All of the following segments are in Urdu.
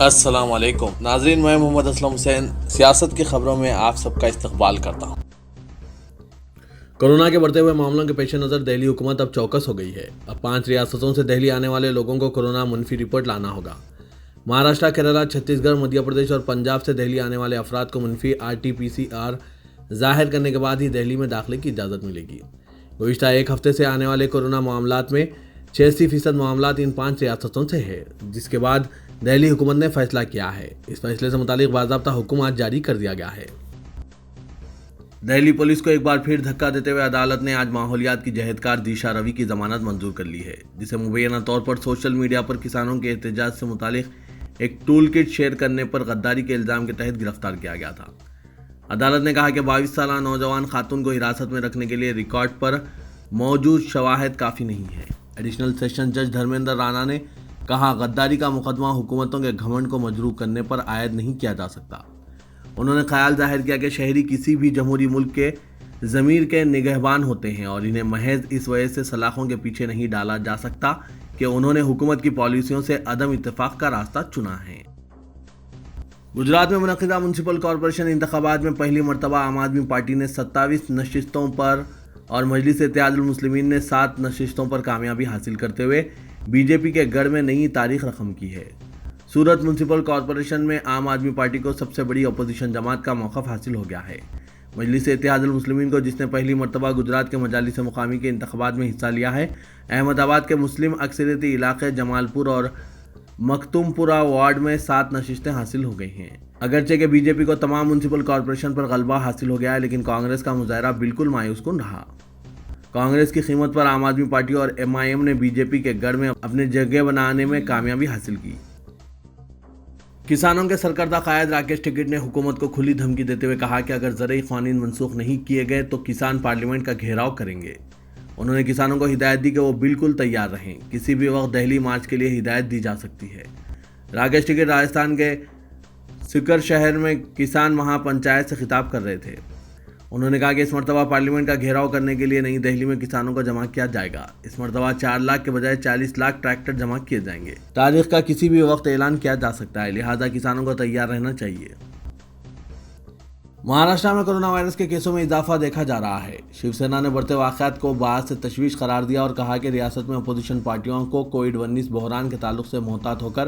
السلام علیکم ناظرین، میں محمد اسلم حسین سیاست کی خبروں میں آپ سب کا استقبال کرتا ہوں۔ کورونا کے بڑھتے ہوئے معاملوں کے پیش نظر دہلی حکومت اب چوکس ہو گئی ہے۔ اب 5 ریاستوں سے دہلی آنے والے لوگوں کو کورونا منفی رپورٹ لانا ہوگا۔ مہاراشٹر، کیرالہ، چھتیس گڑھ، مدھیہ پردیش اور پنجاب سے دہلی آنے والے افراد کو منفی RT-PCR ظاہر کرنے کے بعد ہی دہلی میں داخلے کی اجازت ملے گی۔ گزشتہ ایک ہفتے سے آنے والے کورونا معاملات میں 86% معاملات ان 5 ریاستوں سے ہے، جس کے بعد دہلی حکومت نے فیصلہ کیا ہے۔ اس فیصلے سے متعلق باضابطہ حکم آج جاری کر دیا گیا ہے۔ دہلی پولیس کو ایک بار پھر دھکا دیتے ہوئے عدالت نے آج ماحولیات کی جہدکار دیشا روی کی ضمانت منظور کر لی ہے، جسے مبینہ طور پر سوشل میڈیا پر کسانوں کے احتجاج سے متعلق ایک ٹول کٹ شیئر کرنے پر غداری کے الزام کے تحت گرفتار کیا گیا تھا۔ عدالت نے کہا کہ 22 سالہ نوجوان خاتون کو حراست میں رکھنے کے لیے ریکارڈ پر موجود شواہد کافی نہیں ہے۔ ایڈیشنل سیشن جج دھرمیندر رانا نے کہا، غداری کا مقدمہ حکومتوں کے گھمنڈ کو مجروح کرنے پر عائد نہیں کیا جا سکتا۔ انہوں نے خیال ظاہر کیا کہ شہری کسی بھی جمہوری ملک کے ضمیر کے نگہبان ہوتے ہیں اور انہیں محض اس وجہ سے سلاخوں کے پیچھے نہیں ڈالا جا سکتا کہ انہوں نے حکومت کی پالیسیوں سے عدم اتفاق کا راستہ چنا ہے۔ گجرات میں منعقدہ میونسپل کارپوریشن انتخابات میں پہلی مرتبہ عام آدمی پارٹی نے 27 نشستوں پر اور مجلس اتحاد المسلمین نے 7 نشستوں پر کامیابی حاصل کرتے ہوئے BJP کے گڑھ میں نئی تاریخ رقم کی ہے۔ سورت میونسپل کارپوریشن میں عام آدمی پارٹی کو سب سے بڑی اپوزیشن جماعت کا موقف حاصل ہو گیا ہے۔ مجلس اتحاد المسلمین کو، جس نے پہلی مرتبہ گجرات کے مجالس مقامی کے انتخابات میں حصہ لیا ہے، احمد آباد کے مسلم اکثریتی علاقے جمال پور اور مختوم پورہ وارڈ میں 7 نشستیں حاصل ہو گئی ہیں۔ اگرچہ کہ BJP کو تمام میونسپل کارپوریشن پر غلبہ حاصل ہو گیا ہے، لیکن کانگریس کا مظاہرہ بالکل مایوس کن رہا۔ کانگریس کی قیمت پر عام آدمی پارٹی اور MIM نے BJP کے گڑھ میں اپنے جگہ بنانے میں کامیابی حاصل کی۔ کسانوں کے سرکردہ قائد راکیش ٹکیٹ نے حکومت کو کھلی دھمکی دیتے ہوئے کہا کہ اگر زرعی قوانین منسوخ نہیں کیے گئے تو کسان پارلیمنٹ کا گھیراؤ کریں گے۔ انہوں نے کسانوں کو ہدایت دی کہ وہ بالکل تیار رہیں، کسی بھی وقت دہلی مارچ کے لیے ہدایت دی جا سکتی ہے۔ راکیش ٹکیٹ راجستھان کے سکر شہر میں کسان مہا پنچایت سے خطاب کر رہے تھے۔ انہوں نے کہا کہ اس مرتبہ پارلیمنٹ کا گھیراؤ کرنے کے لیے نئی دہلی میں کسانوں کو جمع کیا جائے گا۔ اس مرتبہ 4 لاکھ کے بجائے 40 لاکھ ٹریکٹر جمع کیے جائیں گے۔ تاریخ کا کسی بھی وقت اعلان کیا جا سکتا ہے، لہٰذا کسانوں کو تیار رہنا چاہیے۔ مہاراشٹر میں کورونا وائرس کے کیسوں میں اضافہ دیکھا جا رہا ہے۔ شیو سینا نے بڑھتے واقعات کو باعث تشویش قرار دیا اور کہا کہ ریاست میں اپوزیشن پارٹیوں کو کووڈ-19 بحران کے تعلق سے محتاط ہو کر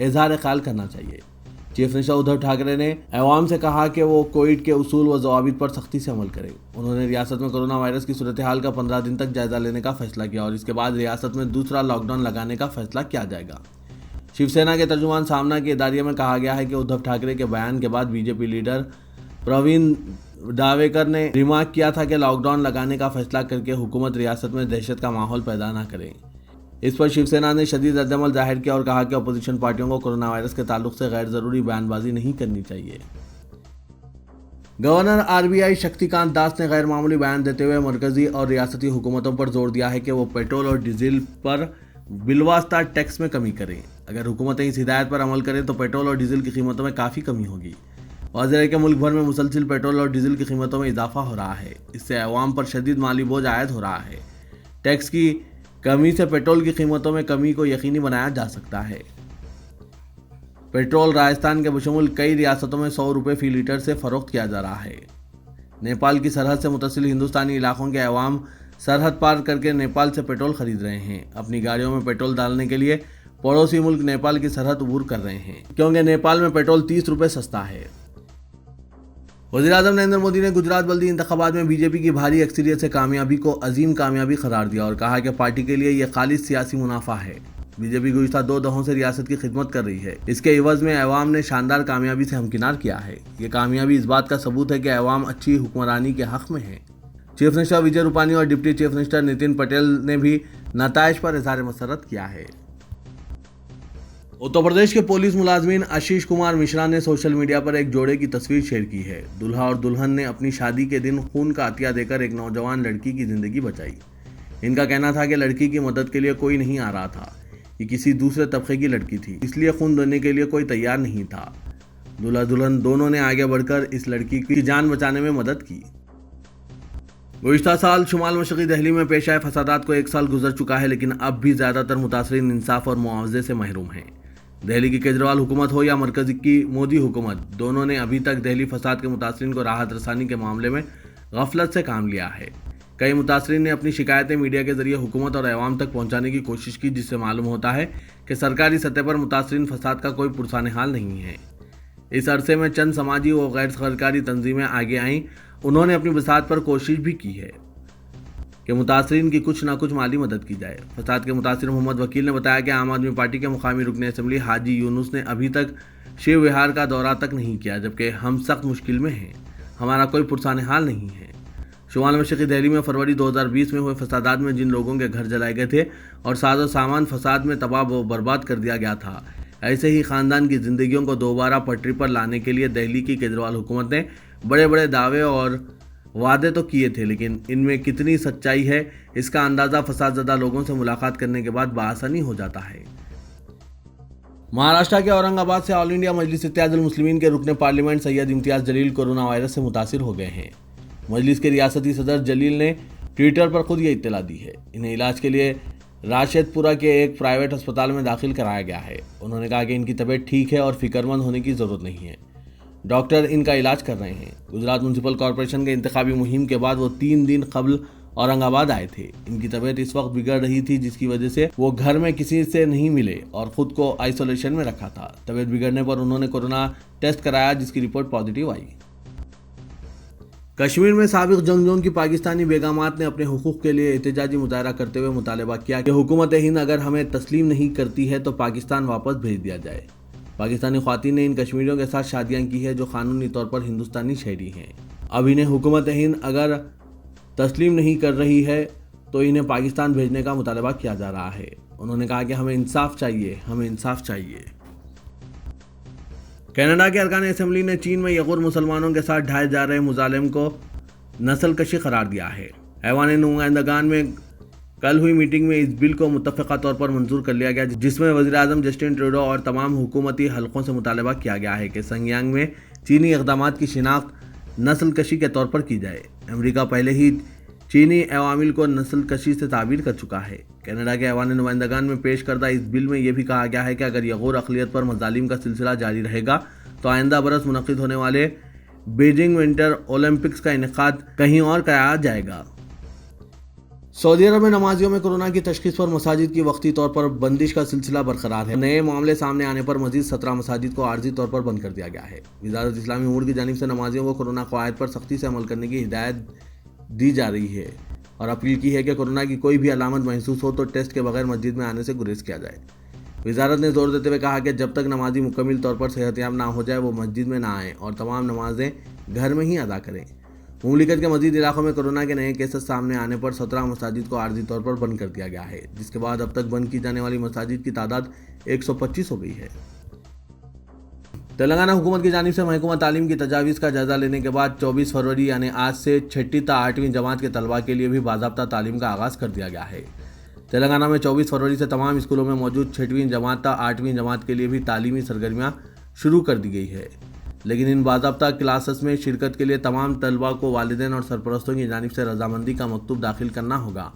اظہار خیال کرنا چاہیے۔ چیف منسٹر ادھو ٹھاکرے نے عوام سے کہا کہ وہ کووڈ کے اصول و ضوابط پر سختی سے عمل کریں۔ انہوں نے ریاست میں کورونا وائرس کی صورتحال کا 15 دن تک جائزہ لینے کا فیصلہ کیا اور اس کے بعد ریاست میں دوسرا لاک ڈاؤن لگانے کا فیصلہ کیا جائے گا۔ شیو سینا کے ترجمان سامنا کی اداریہ میں کہا گیا ہے کہ ادھو ٹھاکرے کے بیان کے بعد BJP لیڈر پروین ڈاویکر نے ریمارک کیا تھا کہ لاک ڈاؤن لگانے کا فیصلہ کر کے حکومت ریاست میں دہشت کا ماحول پیدا نہ کرے۔ اس پر شیو سینا نے شدید ردعمل ظاہر کیا اور کہا کہ اپوزیشن پارٹیوں کو کورونا وائرس کے تعلق سے غیر ضروری بیان بازی نہیں کرنی چاہیے۔ گورنر RBI شکتی کانت داس نے غیر معمولی بیان دیتے ہوئے مرکزی اور ریاستی حکومتوں پر زور دیا ہے کہ وہ پیٹرول اور ڈیزل پر بالواسطہ ٹیکس میں کمی کریں۔ اگر حکومتیں اس ہدایت پر عمل کریں تو پیٹرول اور ڈیزل کی قیمتوں میں کافی کمی ہوگی۔ واضح ہے کہ ملک بھر میں مسلسل پیٹرول اور ڈیزل کی قیمتوں میں اضافہ ہو رہا ہے۔ اس سے عوام پر شدید مالی بوجھ عائد ہو رہا ہے۔ ٹیکس کی کمی سے پیٹرول کی قیمتوں میں کمی کو یقینی بنایا جا سکتا ہے۔ پیٹرول راجستھان کے بشمول کئی ریاستوں میں 100 روپے فی لیٹر سے فروخت کیا جا رہا ہے۔ نیپال کی سرحد سے متصل ہندوستانی علاقوں کے عوام سرحد پار کر کے نیپال سے پیٹرول خرید رہے ہیں۔ اپنی گاڑیوں میں پیٹرول ڈالنے کے لیے پڑوسی ملک نیپال کی سرحد عبور کر رہے ہیں، کیونکہ نیپال میں پیٹرول 30 روپے سستا ہے۔ وزیر اعظم نریندر مودی نے گجرات بلدی انتخابات میں BJP کی بھاری اکثریت سے کامیابی کو عظیم کامیابی قرار دیا اور کہا کہ پارٹی کے لیے یہ خالص سیاسی منافع ہے۔ BJP گزشتہ 2 دہوں سے ریاست کی خدمت کر رہی ہے۔ اس کے عوض میں عوام نے شاندار کامیابی سے ہمکنار کیا ہے۔ یہ کامیابی اس بات کا ثبوت ہے کہ عوام اچھی حکمرانی کے حق میں ہیں۔ چیف منسٹر وجے روپانی اور deputy chief minister Nitin Patel نے بھی نتائج پر اظہار مسرت کیا ہے۔ اتر پردیش کے پولیس ملازمین آشیش کمار مشرا نے سوشل میڈیا پر ایک جوڑے کی تصویر شیئر کی ہے۔ دلہا اور دلہن نے اپنی شادی کے دن خون کا عطیہ دے کر ایک نوجوان لڑکی کی زندگی بچائی۔ ان کا کہنا تھا کہ لڑکی کی مدد کے لیے کوئی نہیں آ رہا تھا، یہ کسی دوسرے طبقے کی لڑکی تھی، اس لیے خون دینے کے لیے کوئی تیار نہیں تھا۔ دلہا دلہن دونوں نے آگے بڑھ کر اس لڑکی کی جان بچانے میں مدد کی۔ گزشتہ سال شمال مشرقی دہلی میں پیش آئے فسادات کو 1 سال گزر چکا ہے، لیکن اب بھی زیادہ تر متاثرین انصاف اور معاوضے سے محروم ہیں۔ دہلی کی کیجریوال حکومت ہو یا مرکزی کی مودی حکومت، دونوں نے ابھی تک دہلی فساد کے متاثرین کو راحت رسانی کے معاملے میں غفلت سے کام لیا ہے۔ کئی متاثرین نے اپنی شکایتیں میڈیا کے ذریعے حکومت اور عوام تک پہنچانے کی کوشش کی، جس سے معلوم ہوتا ہے کہ سرکاری سطح پر متاثرین فساد کا کوئی پرسان حال نہیں ہے۔ اس عرصے میں چند سماجی و غیر سرکاری تنظیمیں آگے آئیں، انہوں نے اپنی بساط پر کوشش بھی کی ہے کہ متاثرین کی کچھ نہ کچھ مالی مدد کی جائے۔ فساد کے متاثر محمد وکیل نے بتایا کہ عام آدمی پارٹی کے مقامی رکن اسمبلی حاجی یونس نے ابھی تک شیو وہار کا دورہ تک نہیں کیا، جبکہ ہم سخت مشکل میں ہیں، ہمارا کوئی پرسان حال نہیں ہے۔ شمال مشرقی دہلی میں فروری 2020 میں ہوئے فسادات میں جن لوگوں کے گھر جلائے گئے تھے اور ساز و سامان فساد میں تباہ و برباد کر دیا گیا تھا، ایسے ہی خاندان کی زندگیوں کو دوبارہ پٹری پر لانے کے لیے دہلی کی کیجریوال حکومت نے بڑے بڑے دعوے اور وعدے تو کیے تھے، لیکن ان میں کتنی سچائی ہے اس کا اندازہ فساد زدہ لوگوں سے ملاقات کرنے کے بعد بآسانی ہو جاتا ہے۔ مہاراشٹر کے اورنگ آباد سے آل انڈیا مجلس اتحاد المسلمین کے رکن پارلیمنٹ سید امتیاز جلیل کورونا وائرس سے متاثر ہو گئے ہیں۔ مجلس کے ریاستی صدر جلیل نے ٹویٹر پر خود یہ اطلاع دی ہے۔ انہیں علاج کے لیے راشد پورہ کے ایک پرائیویٹ ہسپتال میں داخل کرایا گیا ہے۔ انہوں نے کہا کہ ان کی طبیعت ٹھیک ہے اور فکر مند ہونے کی ضرورت نہیں ہے، ڈاکٹر ان کا علاج کر رہے ہیں۔ گجرات میونسپل کارپوریشن کے انتخابی مہم کے بعد وہ 3 دن قبل اورنگ آباد آئے تھے۔ ان کی طبیعت اس وقت بگڑ رہی تھی، جس کی وجہ سے وہ گھر میں کسی سے نہیں ملے اور خود کو آئسولیشن میں رکھا تھا۔ طبیعت بگڑنے پر انہوں نے کورونا ٹیسٹ کرایا، جس کی رپورٹ پازیٹیو آئی۔ کشمیر میں سابق جنگجوؤں کی پاکستانی بیگمات نے اپنے حقوق کے لیے احتجاجی مظاہرہ کرتے ہوئے مطالبہ کیا کہ حکومت ہند اگر ہمیں تسلیم نہیں کرتی ہے تو پاکستان واپس بھیج دیا جائے۔ پاکستانی خواتین نے ان کشمیریوں کے ساتھ شادیاں کی ہیں جو قانونی طور پر ہندوستانی شہری ہیں۔ اب انہیں حکومت ہند اگر تسلیم نہیں کر رہی ہے تو انہیں پاکستان بھیجنے کا مطالبہ کیا جا رہا ہے۔ انہوں نے کہا کہ ہمیں انصاف چاہیے، ہمیں انصاف چاہیے۔ کینیڈا کے ارکان اسمبلی نے چین میں یغور مسلمانوں کے ساتھ ڈھائے جا رہے مظالم کو نسل کشی قرار دیا ہے۔ ایوان نمائندگان میں کل ہوئی میٹنگ میں اس بل کو متفقہ طور پر منظور کر لیا گیا، جس میں وزیر اعظم جسٹن ٹروڈو اور تمام حکومتی حلقوں سے مطالبہ کیا گیا ہے کہ سنگیانگ میں چینی اقدامات کی شناخت نسل کشی کے طور پر کی جائے۔ امریکہ پہلے ہی چینی عوامل کو نسل کشی سے تعبیر کر چکا ہے۔ کینیڈا کے ایوان نمائندگان میں پیش کردہ اس بل میں یہ بھی کہا گیا ہے کہ اگر یغور اقلیت پر مظالم کا سلسلہ جاری رہے گا تو آئندہ برس منعقد ہونے والے بیجنگ ونٹر اولمپکس کا انعقاد کہیں اور کرایا جائے گا۔ سعودی عرب میں نمازیوں میں کورونا کی تشخیص پر مساجد کی وقتی طور پر بندش کا سلسلہ برقرار ہے۔ نئے معاملے سامنے آنے پر مزید 17 مساجد کو عارضی طور پر بند کر دیا گیا ہے۔ وزارت اسلامی امور کی جانب سے نمازیوں کو کورونا قواعد پر سختی سے عمل کرنے کی ہدایت دی جا رہی ہے اور اپیل کی ہے کہ کورونا کی کوئی بھی علامت محسوس ہو تو ٹیسٹ کے بغیر مسجد میں آنے سے گریز کیا جائے۔ وزارت نے زور دیتے ہوئے کہا کہ جب تک نمازی مکمل طور پر صحت یاب نہ ہو جائے وہ مسجد میں نہ آئیں اور تمام نمازیں گھر میں ہی ادا کریں۔ مملکت کے مزید علاقوں میں کورونا کے نئے کیسز سامنے آنے پر 17 مساجد کو عارضی طور پر بند کر دیا گیا ہے، جس کے بعد اب تک بند کی جانے والی مساجد کی تعداد 125 ہو گئی ہے۔ تلنگانہ حکومت کی جانب سے محکمہ تعلیم کی تجاویز کا جائزہ لینے کے بعد 24 فروری یعنی آج سے 6 تا 8ویں جماعت کے طلباء کے لیے بھی باضابطہ تعلیم کا آغاز کر دیا گیا ہے۔ تلنگانہ میں 24 فروری سے تمام اسکولوں میں موجود 6ویں جماعت تا 8ویں جماعت کے لیے بھی تعلیمی سرگرمیاں شروع کر دی گئی ہے، لیکن ان باضابطہ کلاسز میں شرکت کے لیے تمام طلباء کو والدین اور سرپرستوں کی جانب سے رضامندی کا مکتوب داخل کرنا ہوگا،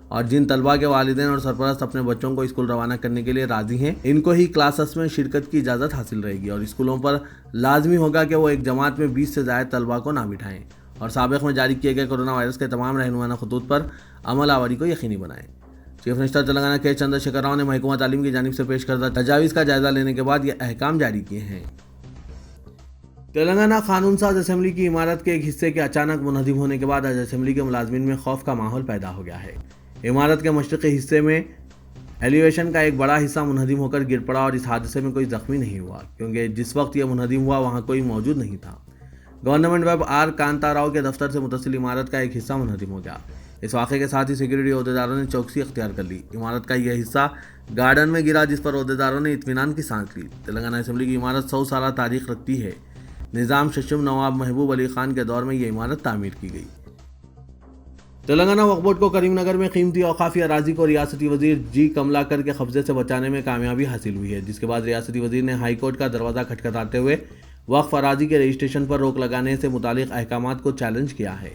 اور جن طلباء کے والدین اور سرپرست اپنے بچوں کو اسکول روانہ کرنے کے لیے راضی ہیں ان کو ہی کلاسز میں شرکت کی اجازت حاصل رہے گی، اور اسکولوں پر لازمی ہوگا کہ وہ ایک جماعت میں 20 سے زائد طلباء کو نہ بٹھائیں اور سابق میں جاری کیے گئے کورونا وائرس کے تمام رہنمانہ خطوط پر عمل آوری کو یقینی بنائیں۔ چیف منسٹر تلنگانہ کے چندر شیکھر راؤ نے محکمہ تعلیم کی جانب سے پیش کردہ تجاویز کا جائزہ لینے کے بعد یہ احکام جاری کیے ہیں۔ تلنگانہ قانون ساز اسمبلی کی عمارت کے ایک حصے کے اچانک منہدم ہونے کے بعد آج اسمبلی کے ملازمین میں خوف کا ماحول پیدا ہو گیا ہے۔ عمارت کے مشرقی حصے میں ایلیویشن کا ایک بڑا حصہ منہدم ہو کر گر پڑا اور اس حادثے میں کوئی زخمی نہیں ہوا، کیونکہ جس وقت یہ منہدم ہوا وہاں کوئی موجود نہیں تھا۔ گورنمنٹ ویب آر کانتا راؤ کے دفتر سے متصل عمارت کا ایک حصہ منہدم ہو گیا۔ اس واقعے کے ساتھ ہی سیکورٹی عہدیداروں نے چوکسی اختیار کر لی۔ عمارت کا یہ حصہ گارڈن میں گرا، جس پر عہدیداروں نے اطمینان کی سانس لی۔ تلنگانہ اسمبلی کی عمارت 100 سالہ تاریخ رکھتی ہے۔ نظام ششم نواب محبوب علی خان کے دور میں یہ عمارت تعمیر کی گئی۔ تلنگانہ وقف بورڈ کو کریم نگر میں قیمتی اوقافی اراضی کو ریاستی وزیر جی کملاکر کے قبضے سے بچانے میں کامیابی حاصل ہوئی ہے، جس کے بعد ریاستی وزیر نے ہائی کورٹ کا دروازہ کھٹکھٹاتے ہوئے وقف اراضی کے رجسٹریشن پر روک لگانے سے متعلق احکامات کو چیلنج کیا ہے۔